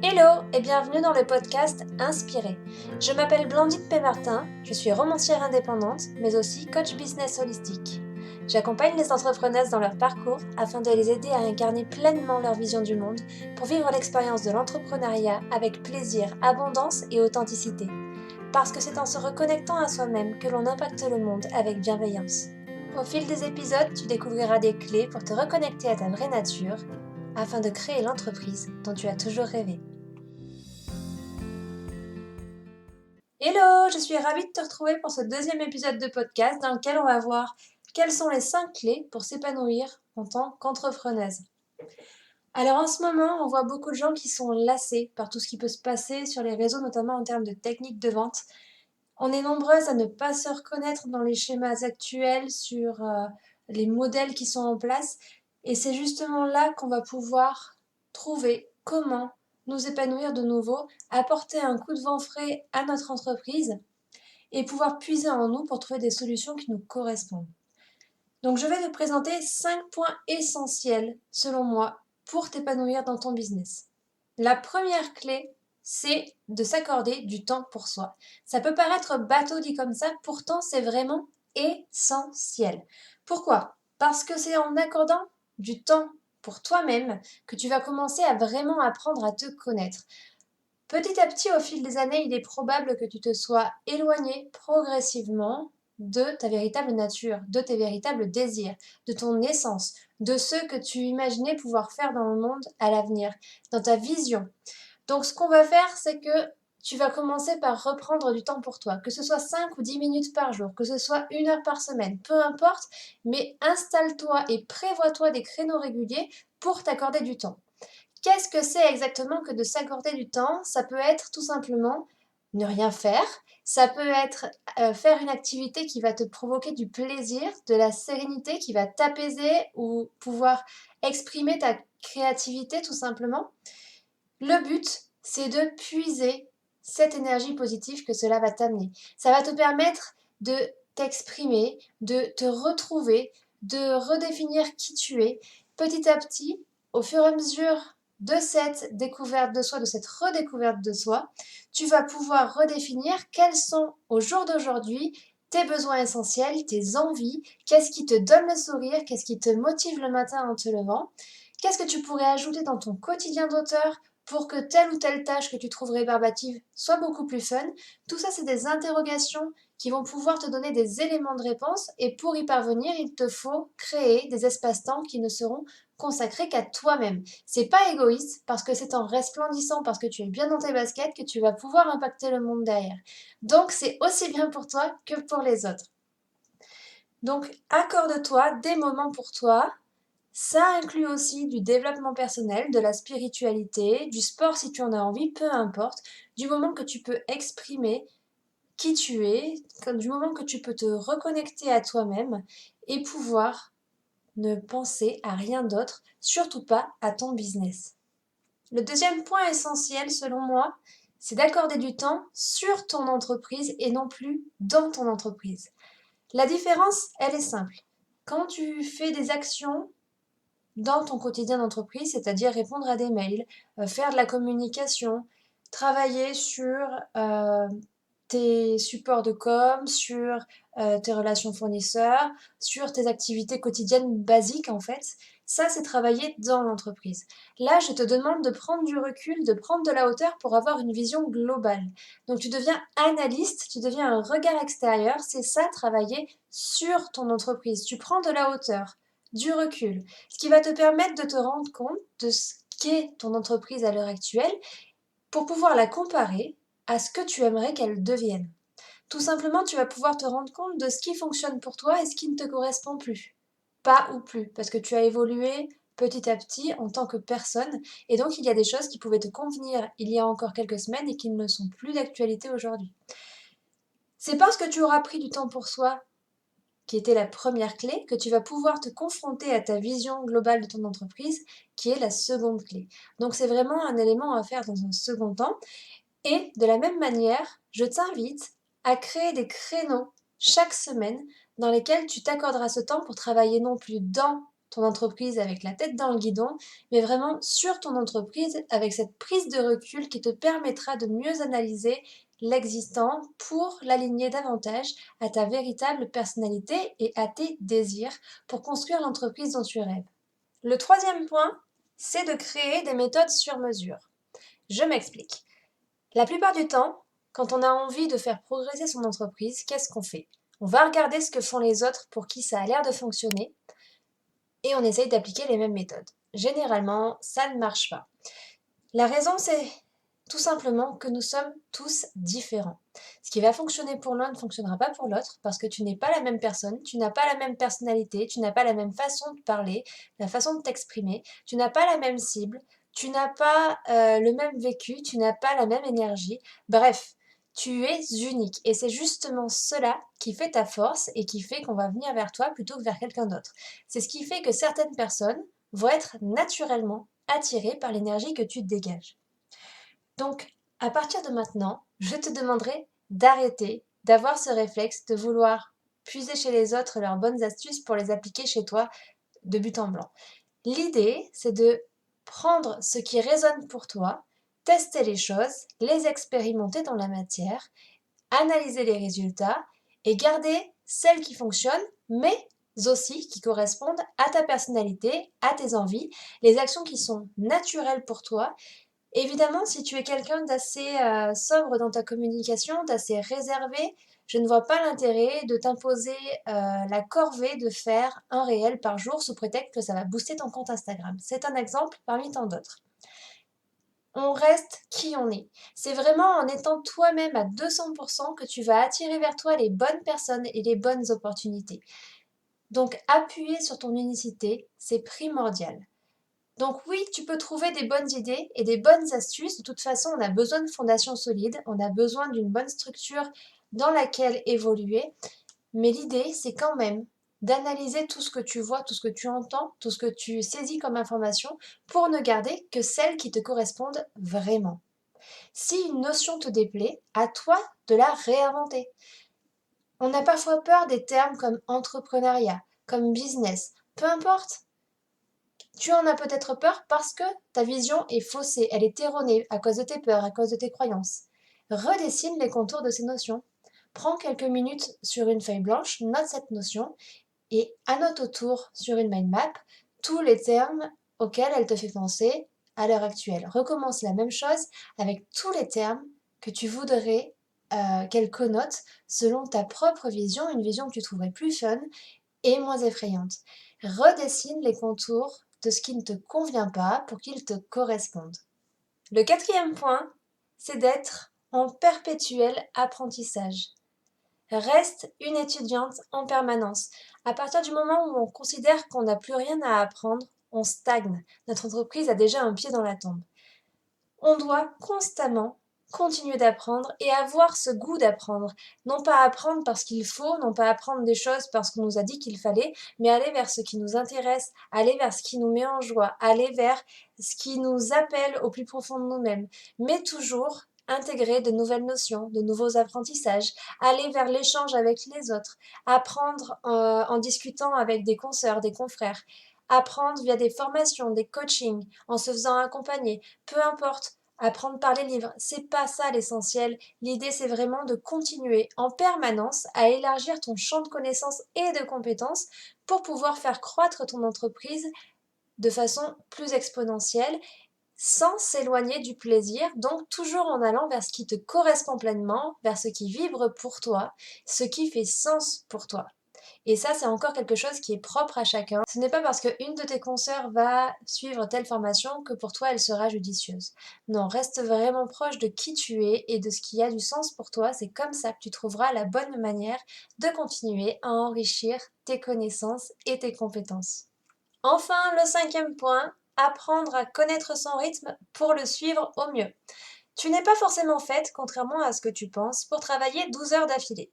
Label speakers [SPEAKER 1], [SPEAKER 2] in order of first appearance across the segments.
[SPEAKER 1] Hello et bienvenue dans le podcast Inspiré. Je m'appelle Blandine Pémartin, je suis romancière indépendante, mais aussi coach business holistique. J'accompagne les entrepreneuses dans leur parcours afin de les aider à incarner pleinement leur vision du monde pour vivre l'expérience de l'entrepreneuriat avec plaisir, abondance et authenticité. Parce que c'est en se reconnectant à soi-même que l'on impacte le monde avec bienveillance. Au fil des épisodes, tu découvriras des clés pour te reconnecter à ta vraie nature afin de créer l'entreprise dont tu as toujours rêvé. Hello, je suis ravie de te retrouver pour ce deuxième épisode de podcast dans lequel on va voir quelles sont les 5 clés pour s'épanouir en tant qu'entrepreneuse. Alors en ce moment, on voit beaucoup de gens qui sont lassés par tout ce qui peut se passer sur les réseaux, notamment en termes de techniques de vente. On est nombreuses à ne pas se reconnaître dans les schémas actuels sur les modèles qui sont en place. Et c'est justement là qu'on va pouvoir trouver comment nous épanouir de nouveau, apporter un coup de vent frais à notre entreprise et pouvoir puiser en nous pour trouver des solutions qui nous correspondent. Donc je vais te présenter 5 points essentiels, selon moi, pour t'épanouir dans ton business. La première clé, c'est de s'accorder du temps pour soi. Ça peut paraître bateau dit comme ça, pourtant c'est vraiment essentiel. Pourquoi ? Parce que c'est en accordant du temps pour toi-même que tu vas commencer à vraiment apprendre à te connaître. Petit à petit, au fil des années, il est probable que tu te sois éloigné progressivement de ta véritable nature, de tes véritables désirs, de ton essence, de ce que tu imaginais pouvoir faire dans le monde à l'avenir, dans ta vision. Donc ce qu'on va faire, c'est que tu vas commencer par reprendre du temps pour toi, que ce soit 5 ou 10 minutes par jour, que ce soit 1 heure par semaine, peu importe, mais installe-toi et prévois-toi des créneaux réguliers pour t'accorder du temps. Qu'est-ce que c'est exactement que de s'accorder du temps ? Ça peut être tout simplement ne rien faire, ça peut être faire une activité qui va te provoquer du plaisir, de la sérénité, qui va t'apaiser ou pouvoir exprimer ta créativité tout simplement. Le but, c'est de puiser cette énergie positive que cela va t'amener. Ça va te permettre de t'exprimer, de te retrouver, de redéfinir qui tu es. Petit à petit, au fur et à mesure de cette découverte de soi, de cette redécouverte de soi, tu vas pouvoir redéfinir quels sont au jour d'aujourd'hui tes besoins essentiels, tes envies, qu'est-ce qui te donne le sourire, qu'est-ce qui te motive le matin en te levant, qu'est-ce que tu pourrais ajouter dans ton quotidien d'auteur pour que telle ou telle tâche que tu trouves rébarbative soit beaucoup plus fun. Tout ça, c'est des interrogations qui vont pouvoir te donner des éléments de réponse et pour y parvenir, il te faut créer des espaces-temps qui ne seront consacrés qu'à toi-même. C'est pas égoïste parce que c'est en resplendissant, parce que tu es bien dans tes baskets que tu vas pouvoir impacter le monde derrière. Donc, c'est aussi bien pour toi que pour les autres. Donc, accorde-toi des moments pour toi. Ça inclut aussi du développement personnel, de la spiritualité, du sport si tu en as envie, peu importe, du moment que tu peux exprimer qui tu es, du moment que tu peux te reconnecter à toi-même et pouvoir ne penser à rien d'autre, surtout pas à ton business. Le deuxième point essentiel selon moi, c'est d'accorder du temps sur ton entreprise et non plus dans ton entreprise. La différence, elle est simple. Quand tu fais des actions dans ton quotidien d'entreprise, c'est-à-dire répondre à des mails, faire de la communication, travailler sur tes supports de com, sur tes relations fournisseurs, sur tes activités quotidiennes basiques en fait. Ça, c'est travailler dans l'entreprise. Là, je te demande de prendre du recul, de prendre de la hauteur pour avoir une vision globale. Donc, tu deviens analyste, tu deviens un regard extérieur. C'est ça, travailler sur ton entreprise. Tu prends de la hauteur, du recul, ce qui va te permettre de te rendre compte de ce qu'est ton entreprise à l'heure actuelle pour pouvoir la comparer à ce que tu aimerais qu'elle devienne. Tout simplement, tu vas pouvoir te rendre compte de ce qui fonctionne pour toi et ce qui ne te correspond plus. Pas ou plus, parce que tu as évolué petit à petit en tant que personne, et donc il y a des choses qui pouvaient te convenir il y a encore quelques semaines et qui ne le sont plus d'actualité aujourd'hui. C'est parce que tu auras pris du temps pour soi, qui était la première clé, que tu vas pouvoir te confronter à ta vision globale de ton entreprise, qui est la seconde clé. Donc c'est vraiment un élément à faire dans un second temps. Et de la même manière, je t'invite à créer des créneaux chaque semaine dans lesquels tu t'accorderas ce temps pour travailler non plus dans ton entreprise avec la tête dans le guidon, mais vraiment sur ton entreprise avec cette prise de recul qui te permettra de mieux analyser l'existant pour l'aligner davantage à ta véritable personnalité et à tes désirs pour construire l'entreprise dont tu rêves. Le troisième point, c'est de créer des méthodes sur mesure. Je m'explique. La plupart du temps, quand on a envie de faire progresser son entreprise, qu'est-ce qu'on fait? On va regarder ce que font les autres pour qui ça a l'air de fonctionner et on essaye d'appliquer les mêmes méthodes. Généralement, ça ne marche pas. La raison, c'est tout simplement que nous sommes tous différents. Ce qui va fonctionner pour l'un ne fonctionnera pas pour l'autre parce que tu n'es pas la même personne, tu n'as pas la même personnalité, tu n'as pas la même façon de parler, la façon de t'exprimer, tu n'as pas la même cible, tu n'as pas le même vécu, tu n'as pas la même énergie. Bref, tu es unique et c'est justement cela qui fait ta force et qui fait qu'on va venir vers toi plutôt que vers quelqu'un d'autre. C'est ce qui fait que certaines personnes vont être naturellement attirées par l'énergie que tu dégages. Donc, à partir de maintenant, je te demanderai d'arrêter d'avoir ce réflexe de vouloir puiser chez les autres leurs bonnes astuces pour les appliquer chez toi de but en blanc. L'idée, c'est de prendre ce qui résonne pour toi, tester les choses, les expérimenter dans la matière, analyser les résultats et garder celles qui fonctionnent, mais aussi qui correspondent à ta personnalité, à tes envies, les actions qui sont naturelles pour toi. Évidemment, si tu es quelqu'un d'assez sobre dans ta communication, d'assez réservé, je ne vois pas l'intérêt de t'imposer la corvée de faire un réel par jour sous prétexte que ça va booster ton compte Instagram. C'est un exemple parmi tant d'autres. On reste qui on est. C'est vraiment en étant toi-même à 200% que tu vas attirer vers toi les bonnes personnes et les bonnes opportunités. Donc, appuyer sur ton unicité, c'est primordial. Donc oui, tu peux trouver des bonnes idées et des bonnes astuces. De toute façon, on a besoin de fondations solides, on a besoin d'une bonne structure dans laquelle évoluer. Mais l'idée, c'est quand même d'analyser tout ce que tu vois, tout ce que tu entends, tout ce que tu saisis comme information pour ne garder que celles qui te correspondent vraiment. Si une notion te déplaît, à toi de la réinventer. On a parfois peur des termes comme entrepreneuriat, comme business, peu importe. Tu en as peut-être peur parce que ta vision est faussée, elle est erronée à cause de tes peurs, à cause de tes croyances. Redessine les contours de ces notions. Prends quelques minutes sur une feuille blanche, note cette notion et annote autour sur une mind map tous les termes auxquels elle te fait penser à l'heure actuelle. Recommence la même chose avec tous les termes que tu voudrais qu'elle connote selon ta propre vision, une vision que tu trouverais plus fun et moins effrayante. Redessine les contours de ce qui ne te convient pas pour qu'ils te correspondent. Le quatrième point, c'est d'être en perpétuel apprentissage. Reste une étudiante en permanence. À partir du moment où on considère qu'on n'a plus rien à apprendre, on stagne. Notre entreprise a déjà un pied dans la tombe. On doit constamment continuer d'apprendre et avoir ce goût d'apprendre. Non pas apprendre parce qu'il faut, non pas apprendre des choses parce qu'on nous a dit qu'il fallait, mais aller vers ce qui nous intéresse, aller vers ce qui nous met en joie, aller vers ce qui nous appelle au plus profond de nous-mêmes, mais toujours intégrer de nouvelles notions, de nouveaux apprentissages, aller vers l'échange avec les autres, apprendre en discutant avec des consoeurs, des confrères, apprendre via des formations, des coachings, en se faisant accompagner, peu importe, apprendre par les livres, c'est pas ça l'essentiel. L'idée, c'est vraiment de continuer en permanence à élargir ton champ de connaissances et de compétences pour pouvoir faire croître ton entreprise de façon plus exponentielle sans s'éloigner du plaisir, donc toujours en allant vers ce qui te correspond pleinement, vers ce qui vibre pour toi, ce qui fait sens pour toi. Et ça, c'est encore quelque chose qui est propre à chacun. Ce n'est pas parce qu'une de tes consoeurs va suivre telle formation que pour toi, elle sera judicieuse. Non, reste vraiment proche de qui tu es et de ce qui a du sens pour toi. C'est comme ça que tu trouveras la bonne manière de continuer à enrichir tes connaissances et tes compétences. Enfin, le cinquième point, apprendre à connaître son rythme pour le suivre au mieux. Tu n'es pas forcément faite, contrairement à ce que tu penses, pour travailler 12 heures d'affilée.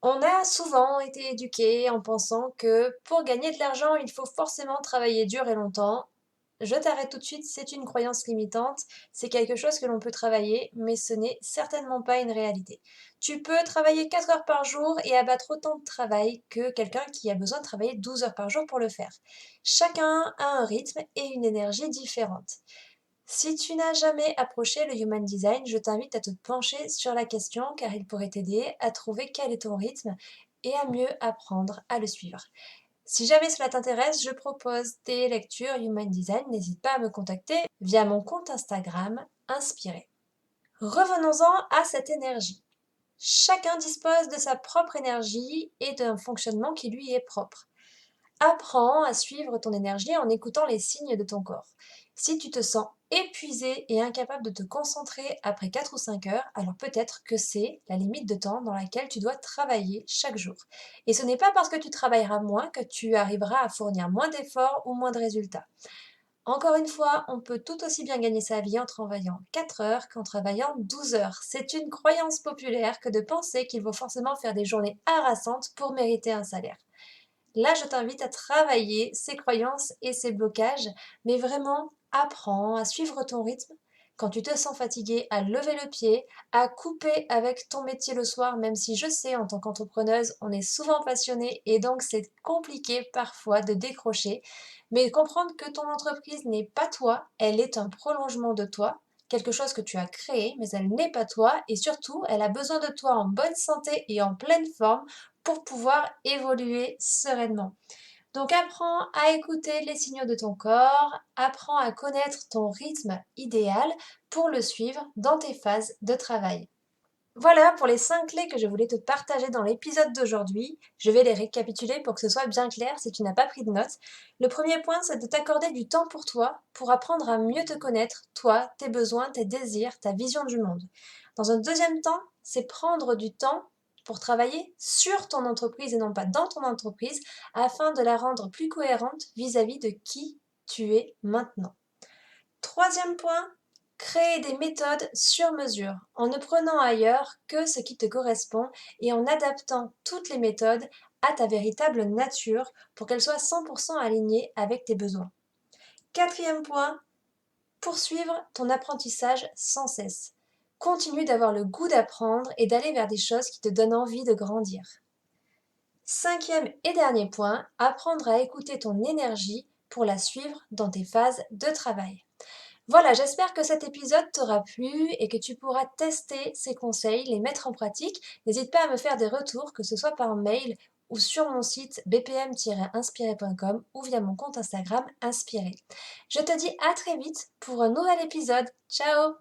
[SPEAKER 1] On a souvent été éduqués en pensant que pour gagner de l'argent, il faut forcément travailler dur et longtemps. Je t'arrête tout de suite, c'est une croyance limitante, c'est quelque chose que l'on peut travailler, mais ce n'est certainement pas une réalité. Tu peux travailler 4 heures par jour et abattre autant de travail que quelqu'un qui a besoin de travailler 12 heures par jour pour le faire. Chacun a un rythme et une énergie différentes. Si tu n'as jamais approché le Human Design, je t'invite à te pencher sur la question car il pourrait t'aider à trouver quel est ton rythme et à mieux apprendre à le suivre. Si jamais cela t'intéresse, je propose des lectures Human Design. N'hésite pas à me contacter via mon compte Instagram Inspiré. Revenons-en à cette énergie. Chacun dispose de sa propre énergie et d'un fonctionnement qui lui est propre. Apprends à suivre ton énergie en écoutant les signes de ton corps. Si tu te sens épuisé et incapable de te concentrer après 4 ou 5 heures, alors peut-être que c'est la limite de temps dans laquelle tu dois travailler chaque jour. Et ce n'est pas parce que tu travailleras moins que tu arriveras à fournir moins d'efforts ou moins de résultats. Encore une fois, on peut tout aussi bien gagner sa vie en travaillant 4 heures qu'en travaillant 12 heures. C'est une croyance populaire que de penser qu'il faut forcément faire des journées harassantes pour mériter un salaire. Là, je t'invite à travailler ces croyances et ces blocages, mais vraiment apprends à suivre ton rythme. Quand tu te sens fatigué, à lever le pied, à couper avec ton métier le soir, même si je sais, en tant qu'entrepreneuse, on est souvent passionné et donc c'est compliqué parfois de décrocher. Mais comprendre que ton entreprise n'est pas toi, elle est un prolongement de toi, quelque chose que tu as créé, mais elle n'est pas toi et surtout, elle a besoin de toi en bonne santé et en pleine forme pour pouvoir évoluer sereinement. Donc apprends à écouter les signaux de ton corps, apprends à connaître ton rythme idéal pour le suivre dans tes phases de travail. Voilà pour les 5 clés que je voulais te partager dans l'épisode d'aujourd'hui. Je vais les récapituler pour que ce soit bien clair si tu n'as pas pris de notes. Le premier point, c'est de t'accorder du temps pour toi, pour apprendre à mieux te connaître, toi, tes besoins, tes désirs, ta vision du monde. Dans un deuxième temps, c'est prendre du temps pour travailler sur ton entreprise et non pas dans ton entreprise, afin de la rendre plus cohérente vis-à-vis de qui tu es maintenant. Troisième point, créer des méthodes sur mesure, en ne prenant ailleurs que ce qui te correspond et en adaptant toutes les méthodes à ta véritable nature pour qu'elles soient 100% alignées avec tes besoins. Quatrième point, poursuivre ton apprentissage sans cesse. Continue d'avoir le goût d'apprendre et d'aller vers des choses qui te donnent envie de grandir. Cinquième et dernier point, apprendre à écouter ton énergie pour la suivre dans tes phases de travail. Voilà, j'espère que cet épisode t'aura plu et que tu pourras tester ces conseils, les mettre en pratique. N'hésite pas à me faire des retours, que ce soit par mail ou sur mon site bpm-inspiré.com ou via mon compte Instagram Inspiré. Je te dis à très vite pour un nouvel épisode. Ciao!